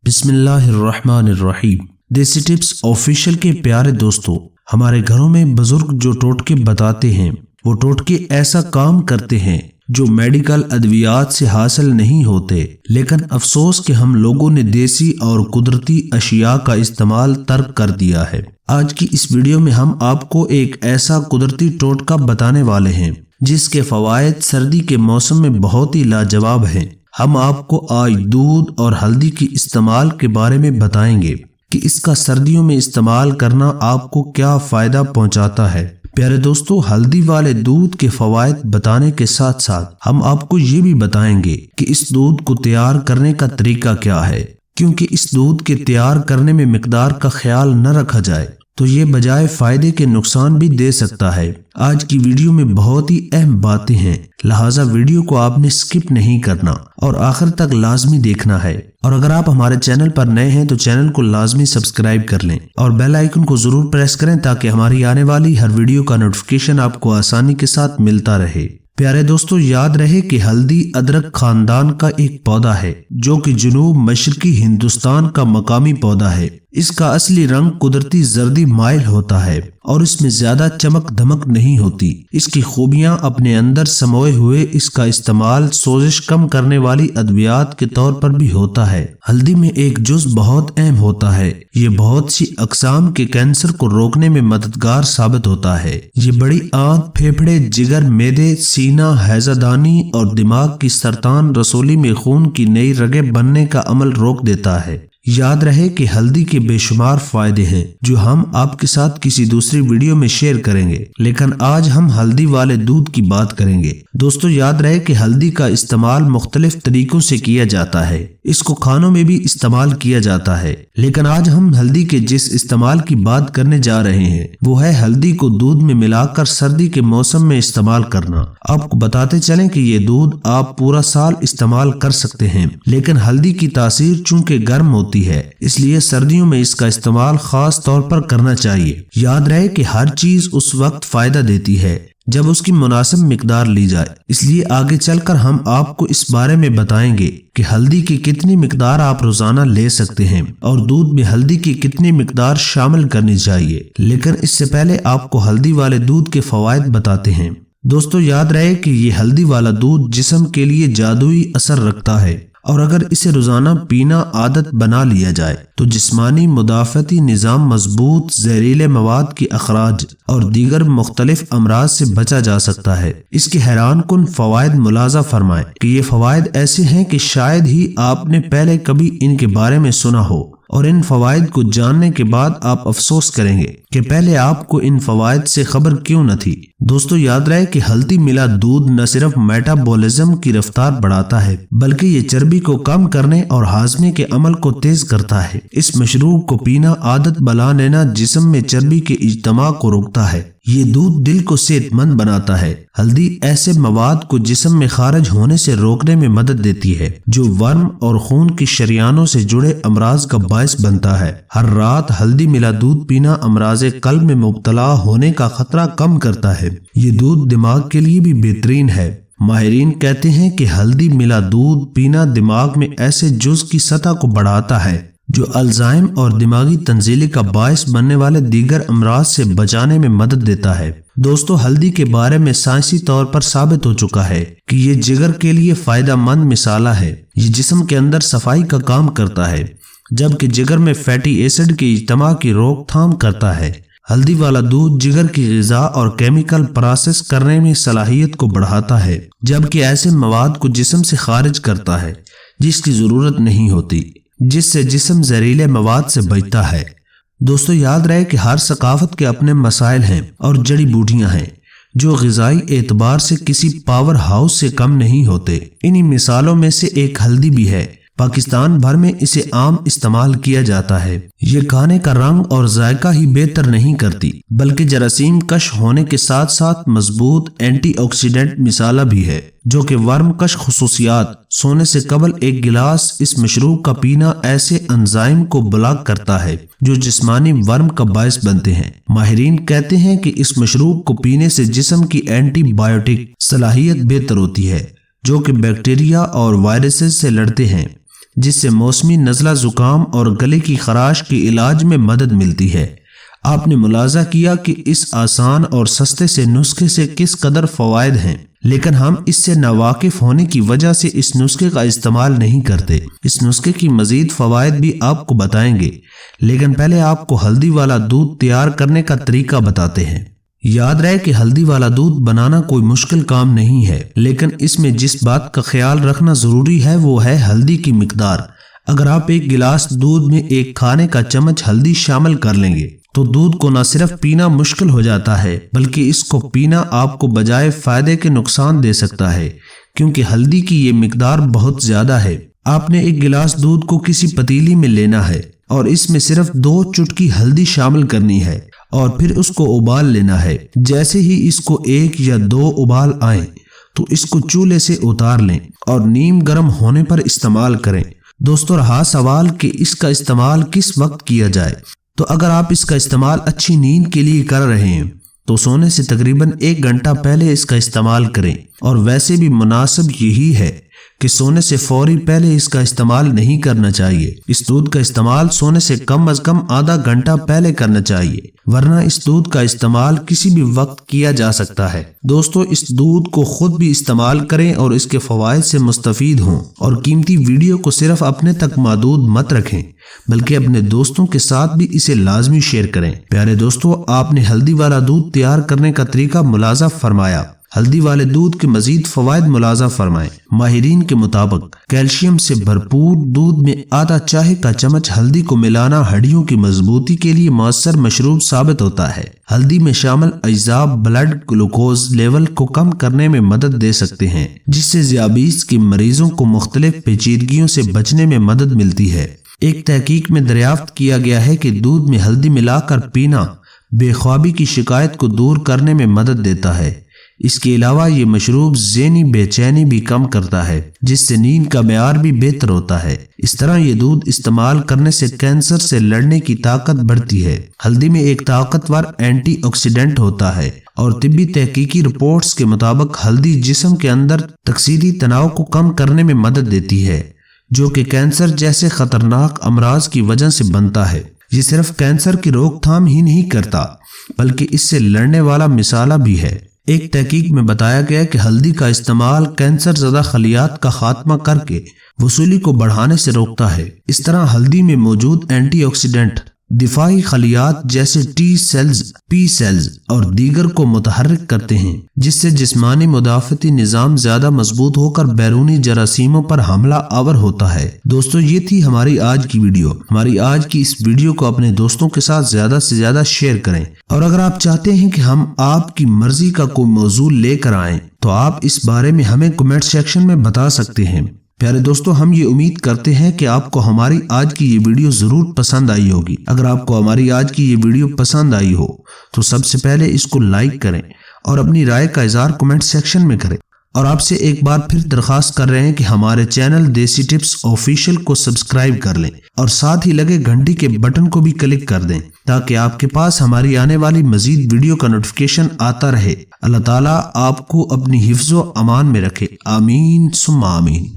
بسم اللہ الرحمن الرحیم۔ دیسی ٹپس آفیشیل کے پیارے دوستو، ہمارے گھروں میں بزرگ جو ٹوٹکے بتاتے ہیں وہ ٹوٹکے ایسا کام کرتے ہیں جو میڈیکل ادویات سے حاصل نہیں ہوتے، لیکن افسوس کہ ہم لوگوں نے دیسی اور قدرتی اشیاء کا استعمال ترک کر دیا ہے۔ آج کی اس ویڈیو میں ہم آپ کو ایک ایسا قدرتی ٹوٹکا بتانے والے ہیں جس کے فوائد سردی کے موسم میں بہت ہی لاجواب ہیں۔ ہم آپ کو آج دودھ اور ہلدی کی استعمال کے بارے میں بتائیں گے کہ اس کا سردیوں میں استعمال کرنا آپ کو کیا فائدہ پہنچاتا ہے۔ پیارے دوستو، ہلدی والے دودھ کے فوائد بتانے کے ساتھ ساتھ ہم آپ کو یہ بھی بتائیں گے کہ اس دودھ کو تیار کرنے کا طریقہ کیا ہے، کیونکہ اس دودھ کے تیار کرنے میں مقدار کا خیال نہ رکھا جائے تو یہ بجائے فائدے کے نقصان بھی دے سکتا ہے۔ آج کی ویڈیو میں بہت ہی اہم باتیں ہیں، لہٰذا ویڈیو کو آپ نے سکپ نہیں کرنا اور آخر تک لازمی دیکھنا ہے۔ اور اگر آپ ہمارے چینل پر نئے ہیں تو چینل کو لازمی سبسکرائب کر لیں اور بیل آئیکن کو ضرور پریس کریں تاکہ ہماری آنے والی ہر ویڈیو کا نوٹیفیکیشن آپ کو آسانی کے ساتھ ملتا رہے۔ پیارے دوستو، یاد رہے کہ ہلدی ادرک خاندان کا ایک پودا ہے جو کہ جنوب مشرقی ہندوستان کا مقامی پودا ہے۔ اس کا اصلی رنگ قدرتی زردی مائل ہوتا ہے اور اس میں زیادہ چمک دھمک نہیں ہوتی۔ اس کی خوبیاں اپنے اندر سموئے ہوئے اس کا استعمال سوزش کم کرنے والی ادویات کے طور پر بھی ہوتا ہے۔ ہلدی میں ایک جز بہت اہم ہوتا ہے، یہ بہت سی اقسام کے کینسر کو روکنے میں مددگار ثابت ہوتا ہے۔ یہ بڑی آنت، پھیپھڑے، جگر، معدے، سینہ، ہیضہ دانی اور دماغ کی سرطان رسولی میں خون کی نئی رگیں بننے کا عمل روک دیتا ہے۔ یاد رہے کہ ہلدی کے بے شمار فائدے ہیں جو ہم آپ کے ساتھ کسی دوسری ویڈیو میں شیئر کریں گے، لیکن آج ہم ہلدی والے دودھ کی بات کریں گے۔ دوستو، یاد رہے کہ ہلدی کا استعمال مختلف طریقوں سے کیا جاتا ہے، اس کو کھانوں میں بھی استعمال کیا جاتا ہے، لیکن آج ہم ہلدی کے جس استعمال کی بات کرنے جا رہے ہیں وہ ہے ہلدی کو دودھ میں ملا کر سردی کے موسم میں استعمال کرنا۔ آپ کو بتاتے چلیں کہ یہ دودھ آپ پورا سال استعمال کر سکتے ہیں، لیکن ہلدی کی تاثیر چونکہ گرم ہوتی ہے اس لیے سردیوں میں اس کا استعمال خاص طور پر کرنا چاہیے۔ یاد رہے کہ ہر چیز اس وقت فائدہ دیتی ہے جب اس کی مناسب مقدار لی جائے، اس لیے آگے چل کر ہم آپ کو اس بارے میں بتائیں گے کہ ہلدی کی کتنی مقدار آپ روزانہ لے سکتے ہیں اور دودھ میں ہلدی کی کتنی مقدار شامل کرنی چاہیے، لیکن اس سے پہلے آپ کو ہلدی والے دودھ کے فوائد بتاتے ہیں۔ دوستو، یاد رہے کہ یہ ہلدی والا دودھ جسم کے لیے جادوئی اثر رکھتا ہے اور اگر اسے روزانہ پینا عادت بنا لیا جائے تو جسمانی مدافعتی نظام مضبوط، زہریلے مواد کی اخراج اور دیگر مختلف امراض سے بچا جا سکتا ہے۔ اس کے حیران کن فوائد ملاحظہ فرمائیں کہ یہ فوائد ایسے ہیں کہ شاید ہی آپ نے پہلے کبھی ان کے بارے میں سنا ہو، اور ان فوائد کو جاننے کے بعد آپ افسوس کریں گے کہ پہلے آپ کو ان فوائد سے خبر کیوں نہ تھی۔ دوستو، یاد رہے کہ ہلدی ملا دودھ نہ صرف میٹابولزم کی رفتار بڑھاتا ہے بلکہ یہ چربی کو کم کرنے اور ہاضمے کے عمل کو تیز کرتا ہے۔ اس مشروب کو پینا عادت بنا لینا جسم میں چربی کے اجتماع کو روکتا ہے۔ یہ دودھ دل کو صحت مند بناتا ہے۔ ہلدی ایسے مواد کو جسم میں خارج ہونے سے روکنے میں مدد دیتی ہے جو ورم اور خون کی شریانوں سے جڑے امراض کا باعث بنتا ہے۔ ہر رات ہلدی ملا دودھ پینا امراض قلب میں مبتلا ہونے کا خطرہ کم کرتا ہے۔ یہ دودھ دماغ کے لیے بھی بہترین ہے۔ ماہرین کہتے ہیں کہ ہلدی ملا دودھ پینا دماغ میں ایسے جز کی سطح کو بڑھاتا ہے جو الزائم اور دماغی تنزلی کا باعث بننے والے دیگر امراض سے بچانے میں مدد دیتا ہے۔ دوستو، ہلدی کے بارے میں سائنسی طور پر ثابت ہو چکا ہے کہ یہ جگر کے لیے فائدہ مند مسالہ ہے۔ یہ جسم کے اندر صفائی کا کام کرتا ہے جبکہ جگر میں فیٹی ایسڈ کے اجتماع کی روک تھام کرتا ہے۔ ہلدی والا دودھ جگر کی غذا اور کیمیکل پروسیس کرنے میں صلاحیت کو بڑھاتا ہے جبکہ ایسے مواد کو جسم سے خارج کرتا ہے جس کی ضرورت نہیں ہوتی، جس سے جسم زہریلے مواد سے بچتا ہے۔ دوستو، یاد رہے کہ ہر ثقافت کے اپنے مسائل ہیں اور جڑی بوٹیاں ہیں جو غذائی اعتبار سے کسی پاور ہاؤس سے کم نہیں ہوتے۔ انہی مثالوں میں سے ایک ہلدی بھی ہے۔ پاکستان بھر میں اسے عام استعمال کیا جاتا ہے۔ یہ کھانے کا رنگ اور ذائقہ ہی بہتر نہیں کرتی بلکہ جراثیم کش ہونے کے ساتھ ساتھ مضبوط اینٹی آکسیڈنٹ مسالہ بھی ہے جو کہ ورم کش خصوصیات۔ سونے سے قبل ایک گلاس اس مشروب کا پینا ایسے انزائم کو بلاک کرتا ہے جو جسمانی ورم کا باعث بنتے ہیں۔ ماہرین کہتے ہیں کہ اس مشروب کو پینے سے جسم کی اینٹی بایوٹک صلاحیت بہتر ہوتی ہے جو کہ بیکٹیریا اور وائرسز سے لڑتے ہیں۔ جس سے موسمی نزلہ زکام اور گلے کی خراش کے علاج میں مدد ملتی ہے۔ آپ نے ملاحظہ کیا کہ اس آسان اور سستے سے نسخے سے کس قدر فوائد ہیں، لیکن ہم اس سے ناواقف ہونے کی وجہ سے اس نسخے کا استعمال نہیں کرتے۔ اس نسخے کی مزید فوائد بھی آپ کو بتائیں گے، لیکن پہلے آپ کو ہلدی والا دودھ تیار کرنے کا طریقہ بتاتے ہیں۔ یاد رہے کہ ہلدی والا دودھ بنانا کوئی مشکل کام نہیں ہے، لیکن اس میں جس بات کا خیال رکھنا ضروری ہے وہ ہے ہلدی کی مقدار۔ اگر آپ ایک گلاس دودھ میں ایک کھانے کا چمچ ہلدی شامل کر لیں گے تو دودھ کو نہ صرف پینا مشکل ہو جاتا ہے بلکہ اس کو پینا آپ کو بجائے فائدے کے نقصان دے سکتا ہے، کیونکہ ہلدی کی یہ مقدار بہت زیادہ ہے۔ آپ نے ایک گلاس دودھ کو کسی پتیلی میں لینا ہے اور اس میں صرف 2 چٹکی ہلدی شامل کرنی ہے اور پھر اس کو ابال لینا ہے۔ جیسے ہی اس کو 1 یا 2 ابال آئیں تو اس کو چولہے سے اتار لیں اور نیم گرم ہونے پر استعمال کریں۔ دوستو، رہا سوال کہ اس کا استعمال کس وقت کیا جائے، تو اگر آپ اس کا استعمال اچھی نیند کے لیے کر رہے ہیں تو سونے سے تقریباً 1 گھنٹہ پہلے اس کا استعمال کریں، اور ویسے بھی مناسب یہی ہے کہ سونے سے فوری پہلے اس کا استعمال نہیں کرنا چاہیے۔ اس دودھ کا استعمال سونے سے کم از کم آدھا گھنٹہ پہلے کرنا چاہیے، ورنہ اس دودھ کا استعمال کسی بھی وقت کیا جا سکتا ہے۔ دوستو، اس دودھ کو خود بھی استعمال کریں اور اس کے فوائد سے مستفید ہوں، اور قیمتی ویڈیو کو صرف اپنے تک محدود مت رکھیں بلکہ اپنے دوستوں کے ساتھ بھی اسے لازمی شیئر کریں۔ پیارے دوستو، آپ نے ہلدی والا دودھ تیار کرنے کا طریقہ ملاحظہ فرمایا۔ ہلدی والے دودھ کے مزید فوائد ملاحظہ فرمائیں۔ ماہرین کے مطابق کیلشیم سے بھرپور دودھ میں آدھا چائے کا چمچ ہلدی کو ملانا ہڈیوں کی مضبوطی کے لیے مؤثر مشروب ثابت ہوتا ہے۔ ہلدی میں شامل اجزاء بلڈ گلوکوز لیول کو کم کرنے میں مدد دے سکتے ہیں، جس سے ذیابیطس کے مریضوں کو مختلف پیچیدگیوں سے بچنے میں مدد ملتی ہے۔ ایک تحقیق میں دریافت کیا گیا ہے کہ دودھ میں ہلدی ملا کر پینا بے خوابی کی شکایت کو دور کرنے میں مدد دیتا ہے۔ اس کے علاوہ یہ مشروب ذہنی بے چینی بھی کم کرتا ہے، جس سے نیند کا معیار بھی بہتر ہوتا ہے۔ اس طرح یہ دودھ استعمال کرنے سے کینسر سے لڑنے کی طاقت بڑھتی ہے۔ ہلدی میں ایک طاقتور اینٹی آکسیڈنٹ ہوتا ہے، اور طبی تحقیقی رپورٹس کے مطابق ہلدی جسم کے اندر تکثیری تناؤ کو کم کرنے میں مدد دیتی ہے، جو کہ کینسر جیسے خطرناک امراض کی وجہ سے بنتا ہے۔ یہ صرف کینسر کی روک تھام ہی نہیں کرتا بلکہ اس سے لڑنے والا مثالہ بھی ہے۔ ایک تحقیق میں بتایا گیا کہ ہلدی کا استعمال کینسر زدہ خلیات کا خاتمہ کر کے وصولی کو بڑھانے سے روکتا ہے۔ اس طرح ہلدی میں موجود اینٹی آکسیڈنٹ دفاعی خلیات جیسے ٹی سیلز، پی سیلز اور دیگر کو متحرک کرتے ہیں، جس سے جسمانی مدافعتی نظام زیادہ مضبوط ہو کر بیرونی جراثیموں پر حملہ آور ہوتا ہے۔ دوستو، یہ تھی ہماری آج کی ویڈیو۔ ہماری آج کی اس ویڈیو کو اپنے دوستوں کے ساتھ زیادہ سے زیادہ شیئر کریں، اور اگر آپ چاہتے ہیں کہ ہم آپ کی مرضی کا کوئی موضوع لے کر آئیں تو آپ اس بارے میں ہمیں کمنٹ سیکشن میں بتا سکتے ہیں۔ پیارے دوستو، ہم یہ امید کرتے ہیں کہ آپ کو ہماری آج کی یہ ویڈیو ضرور پسند آئی ہوگی۔ اگر آپ کو ہماری آج کی یہ ویڈیو پسند آئی ہو تو سب سے پہلے اس کو لائک کریں اور اپنی رائے کا اظہار کمنٹ سیکشن میں کریں، اور آپ سے ایک بار پھر درخواست کر رہے ہیں کہ ہمارے چینل دیسی ٹپس آفیشیل کو سبسکرائب کر لیں اور ساتھ ہی لگے گھنٹی کے بٹن کو بھی کلک کر دیں تاکہ آپ کے پاس ہماری آنے والی مزید ویڈیو کا نوٹیفیکیشن آتا رہے۔ اللہ تعالیٰ آپ کو اپنی حفظ و امان میں رکھے۔ آمین ثم آمین۔